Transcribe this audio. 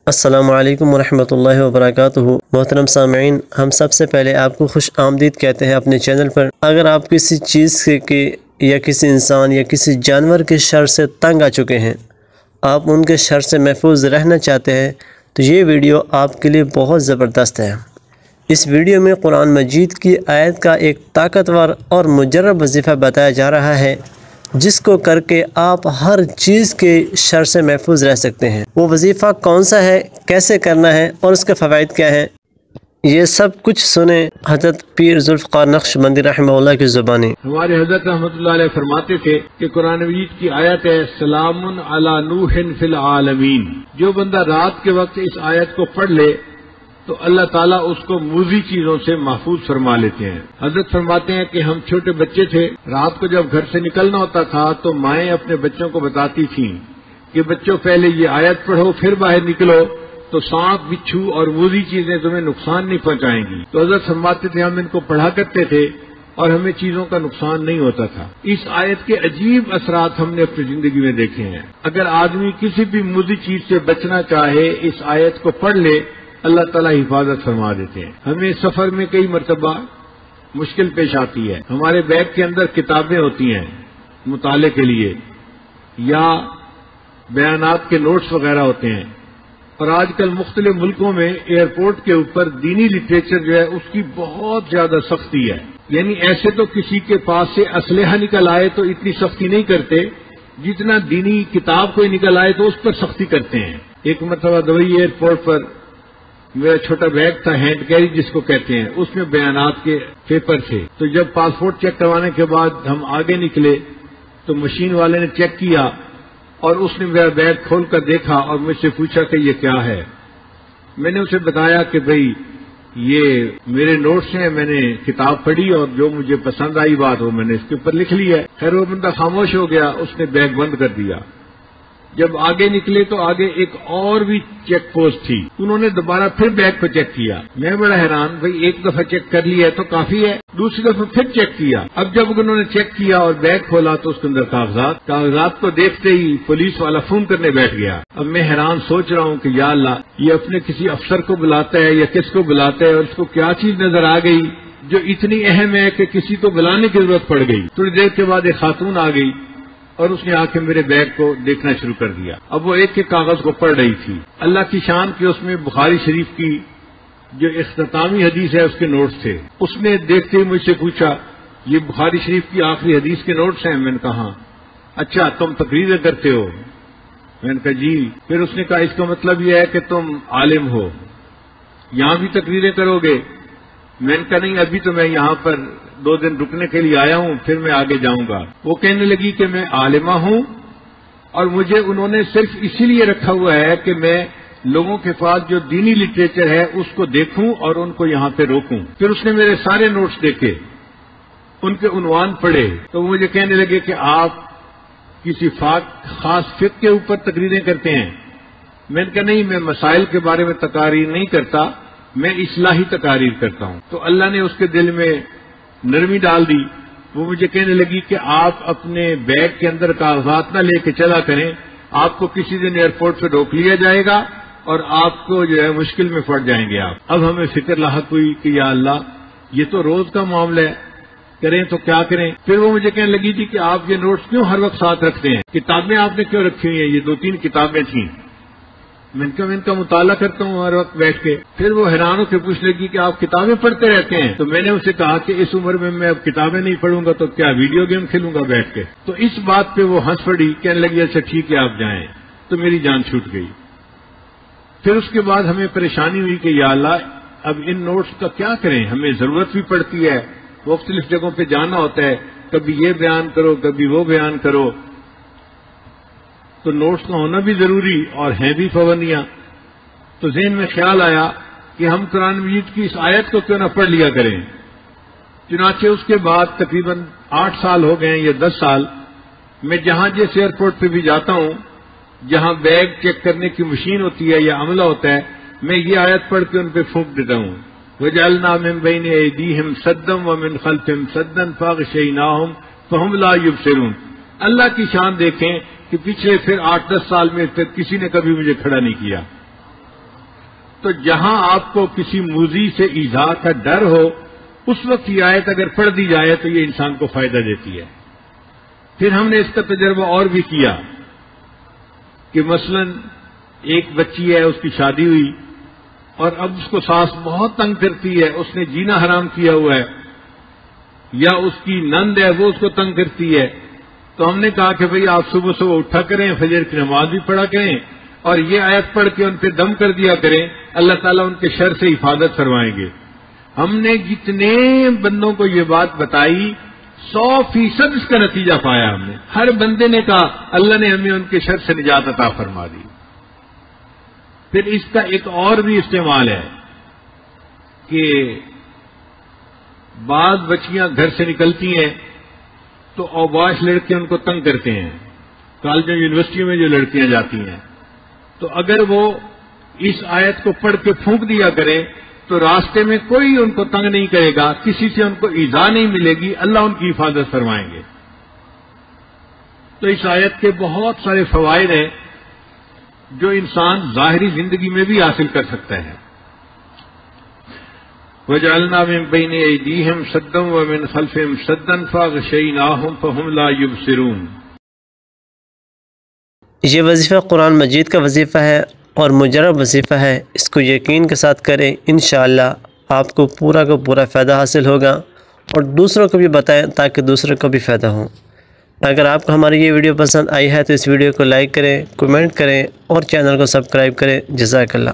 السلام علیکم ورحمۃ اللہ وبرکاتہ۔ محترم سامعین، ہم سب سے پہلے آپ کو خوش آمدید کہتے ہیں اپنے چینل پر۔ اگر آپ کسی چیز کے یا کسی انسان یا کسی جانور کے شر سے تنگ آ چکے ہیں، آپ ان کے شر سے محفوظ رہنا چاہتے ہیں، تو یہ ویڈیو آپ کے لیے بہت زبردست ہے۔ اس ویڈیو میں قرآن مجید کی آیت کا ایک طاقتور اور مجرب وظیفہ بتایا جا رہا ہے، جس کو کر کے آپ ہر چیز کے شر سے محفوظ رہ سکتے ہیں۔ وہ وظیفہ کون سا ہے، کیسے کرنا ہے اور اس کے فوائد کیا ہیں، یہ سب کچھ سنیں حضرت پیر ذوالفقار نقشبندی رحمہ اللہ کی زبانی۔ ہمارے حضرت رحمۃ اللہ علیہ فرماتے تھے کہ قرآن مجید کی آیت ہے سلام علی نوح فی العالمین۔ جو بندہ رات کے وقت اس آیت کو پڑھ لے تو اللہ تعالیٰ اس کو موذی چیزوں سے محفوظ فرما لیتے ہیں۔ حضرت فرماتے ہیں کہ ہم چھوٹے بچے تھے، رات کو جب گھر سے نکلنا ہوتا تھا تو مائیں اپنے بچوں کو بتاتی تھیں کہ بچوں پہلے یہ آیت پڑھو پھر باہر نکلو تو سانپ بچھو اور موذی چیزیں تمہیں نقصان نہیں پہنچائیں گی۔ تو حضرت فرماتے تھے ہم ان کو پڑھا کرتے تھے اور ہمیں چیزوں کا نقصان نہیں ہوتا تھا۔ اس آیت کے عجیب اثرات ہم نے اپنی زندگی میں دیکھے ہیں۔ اگر آدمی کسی بھی موذی چیز سے بچنا چاہے، اس آیت کو پڑھ لے، اللہ تعالیٰ حفاظت فرما دیتے ہیں۔ ہمیں سفر میں کئی مرتبہ مشکل پیش آتی ہے، ہمارے بیگ کے اندر کتابیں ہوتی ہیں مطالعے کے لیے یا بیانات کے نوٹس وغیرہ ہوتے ہیں، اور آج کل مختلف ملکوں میں ایئرپورٹ کے اوپر دینی لٹریچر جو ہے اس کی بہت زیادہ سختی ہے۔ یعنی ایسے تو کسی کے پاس سے اسلحہ نکل آئے تو اتنی سختی نہیں کرتے، جتنا دینی کتاب کوئی نکل آئے تو اس پر سختی کرتے ہیں۔ ایک مرتبہ دبئی ایئرپورٹ پر میرا چھوٹا بیگ تھا، ہینڈ کیری جس کو کہتے ہیں، اس میں بیانات کے پیپر تھے۔ تو جب پاسپورٹ چیک کروانے کے بعد ہم آگے نکلے تو مشین والے نے چیک کیا اور اس نے میرا بیگ کھول کر دیکھا اور مجھ سے پوچھا کہ یہ کیا ہے۔ میں نے اسے بتایا کہ بھئی یہ میرے نوٹس ہیں، میں نے کتاب پڑھی اور جو مجھے پسند آئی بات وہ میں نے اس کے اوپر لکھ لی ہے۔ خیر وہ بندہ خاموش ہو گیا، اس نے بیگ بند کر دیا۔ جب آگے نکلے تو آگے ایک اور بھی چیک پوسٹ تھی، انہوں نے دوبارہ پھر بیگ کو چیک کیا۔ میں بڑا حیران، بھئی ایک دفعہ چیک کر لیا ہے تو کافی ہے، دوسری دفعہ پھر چیک کیا۔ اب جب انہوں نے چیک کیا اور بیگ کھولا تو اس کے اندر کاغذات کو دیکھتے ہی پولیس والا فون کرنے بیٹھ گیا۔ اب میں حیران سوچ رہا ہوں کہ یا اللہ، یہ اپنے کسی افسر کو بلاتا ہے یا کس کو بلاتا ہے اور اس کو کیا چیز نظر آ گئی جو اتنی اہم ہے کہ کسی کو بلانے کی ضرورت پڑ گئی۔ تھوڑی دیر کے بعد ایک خاتون آ گئی اور اس نے آ کے میرے بیگ کو دیکھنا شروع کر دیا۔ اب وہ ایک ایک کاغذ کو پڑھ رہی تھی۔ اللہ کی شان کہ اس میں بخاری شریف کی جو اختتامی حدیث ہے اس کے نوٹس تھے۔ اس نے دیکھتے ہی مجھ سے پوچھا یہ بخاری شریف کی آخری حدیث کے نوٹس ہیں؟ میں نے کہا اچھا تم تقریریں کرتے ہو؟ میں نے کہا جی۔ پھر اس نے کہا اس کا مطلب یہ ہے کہ تم عالم ہو، یہاں بھی تقریریں کرو گے؟ میں نے کہا نہیں، ابھی تو میں یہاں پر 2 دن رکنے کے لیے آیا ہوں، پھر میں آگے جاؤں گا۔ وہ کہنے لگی کہ میں عالمہ ہوں اور مجھے انہوں نے صرف اسی لیے رکھا ہوا ہے کہ میں لوگوں کے پاس جو دینی لٹریچر ہے اس کو دیکھوں اور ان کو یہاں پہ روکوں۔ پھر اس نے میرے سارے نوٹس دیکھے، ان کے عنوان پڑھے، تو وہ مجھے کہنے لگے کہ آپ کسی خاص فقہ کے اوپر تقریریں کرتے ہیں؟ میں نے کہا نہیں، میں مسائل کے بارے میں تقاریر نہیں کرتا، میں اصلاحی تقاریر کرتا ہوں۔ تو اللہ نے اس کے دل میں نرمی ڈال دی۔ وہ مجھے کہنے لگی کہ آپ اپنے بیگ کے اندر کاغذات نہ لے کے چلا کریں، آپ کو کسی دن ایئرپورٹ پہ روک لیا جائے گا اور آپ کو جو ہے مشکل میں پڑ جائیں گے آپ۔ اب ہمیں فکر لاحق ہوئی کہ یا اللہ، یہ تو روز کا معاملہ ہے، کریں تو کیا کریں؟ پھر وہ مجھے کہنے لگی تھی کہ آپ یہ نوٹس کیوں ہر وقت ساتھ رکھتے ہیں؟ کتابیں آپ نے کیوں رکھی ہوئی ہیں؟ یہ 2-3 کتابیں تھیں۔ میں ان کا مطالعہ کرتا ہوں ہر وقت بیٹھ کے۔ پھر وہ حیران ہو کے پوچھ لگی کہ آپ کتابیں پڑھتے رہتے ہیں؟ تو میں نے اسے کہا کہ اس عمر میں اب کتابیں نہیں پڑھوں گا تو کیا ویڈیو گیم کھیلوں گا بیٹھ کے؟ تو اس بات پہ وہ ہنس پڑی، کہنے لگی اچھا ٹھیک ہے آپ جائیں۔ تو میری جان چھوٹ گئی۔ پھر اس کے بعد ہمیں پریشانی ہوئی کہ یا اللہ، اب ان نوٹس کا کیا کریں؟ ہمیں ضرورت بھی پڑتی ہے، مختلف جگہوں پہ جانا ہوتا ہے، کبھی یہ بیان کرو کبھی وہ بیان کرو، تو نوٹس کا ہونا بھی ضروری اور ہیں بھی پابندیاں۔ تو ذہن میں خیال آیا کہ ہم قرآن مجید کی اس آیت کو کیوں نہ پڑھ لیا کریں۔ چنانچہ اس کے بعد تقریباً 8 سال ہو گئے یا 10 سال، میں جہاں جس ایئرپورٹ پہ بھی جاتا ہوں، جہاں بیگ چیک کرنے کی مشین ہوتی ہے یا عملہ ہوتا ہے، میں یہ آیت پڑھ کے ان پہ پھونک دیتا ہوں، وَجَعَلْنَا مِن بَيْنِ أَيْدِيهِمْ سَدًّا وَمِنْ خَلْفِهِمْ سَدًّا فَأَغْشَيْنَاهُمْ فَهُمْ لَا يُبْصِرُونَ۔ اللہ کی شان دیکھیں کہ پچھلے پھر 8-10 سال میں پھر کسی نے کبھی مجھے کھڑا نہیں کیا، تو جہاں آپ کو کسی موذی سے ایذا کا ڈر ہو اس وقت یہ آیت اگر پڑھ دی جائے تو یہ انسان کو فائدہ دیتی ہے۔ پھر ہم نے اس کا تجربہ اور بھی کیا کہ مثلا ایک بچی ہے، اس کی شادی ہوئی اور اب اس کو ساس بہت تنگ کرتی ہے، اس نے جینا حرام کیا ہوا ہے، یا اس کی نند ہے وہ اس کو تنگ کرتی ہے، تو ہم نے کہا کہ بھئی آپ صبح صبح اٹھا کریں، فجر کی نماز بھی پڑھا کریں اور یہ آیت پڑھ کے ان پہ دم کر دیا کریں، اللہ تعالیٰ ان کے شر سے حفاظت فرمائیں گے۔ ہم نے جتنے بندوں کو یہ بات بتائی 100% اس کا نتیجہ پایا، ہم نے ہر بندے نے کہا اللہ نے ہمیں ان کے شر سے نجات عطا فرما دی۔ پھر اس کا ایک اور بھی استعمال ہے کہ بعض بچیاں گھر سے نکلتی ہیں تو اوباش لڑکے ان کو تنگ کرتے ہیں، کالجوں یونیورسٹیوں میں جو لڑکیاں جاتی ہیں، تو اگر وہ اس آیت کو پڑھ کے پھونک دیا کریں تو راستے میں کوئی ان کو تنگ نہیں کرے گا، کسی سے ان کو ایذا نہیں ملے گی، اللہ ان کی حفاظت فرمائیں گے۔ تو اس آیت کے بہت سارے فوائد ہیں جو انسان ظاہری زندگی میں بھی حاصل کر سکتا ہے۔ وَجَعَلْنَا مِن بَيْنِ أَيْدِيهِمْ سَدًّا وَمِنْ خَلْفِهِمْ سَدًّا فَأَغْشَيْنَاهُمْ فَهُمْ لَا يُبْصِرُونَ۔ یہ وظیفہ قرآن مجید کا وظیفہ ہے اور مجرب وظیفہ ہے، اس کو یقین کے ساتھ کریں، انشاءاللہ آپ کو پورا فائدہ حاصل ہوگا اور دوسروں کو بھی بتائیں تاکہ دوسروں کو بھی فائدہ ہو۔ اگر آپ کو ہماری یہ ویڈیو پسند آئی ہے تو اس ویڈیو کو لائک کریں، کمنٹ کریں اور چینل کو سبسکرائب کریں۔ جزاک اللہ۔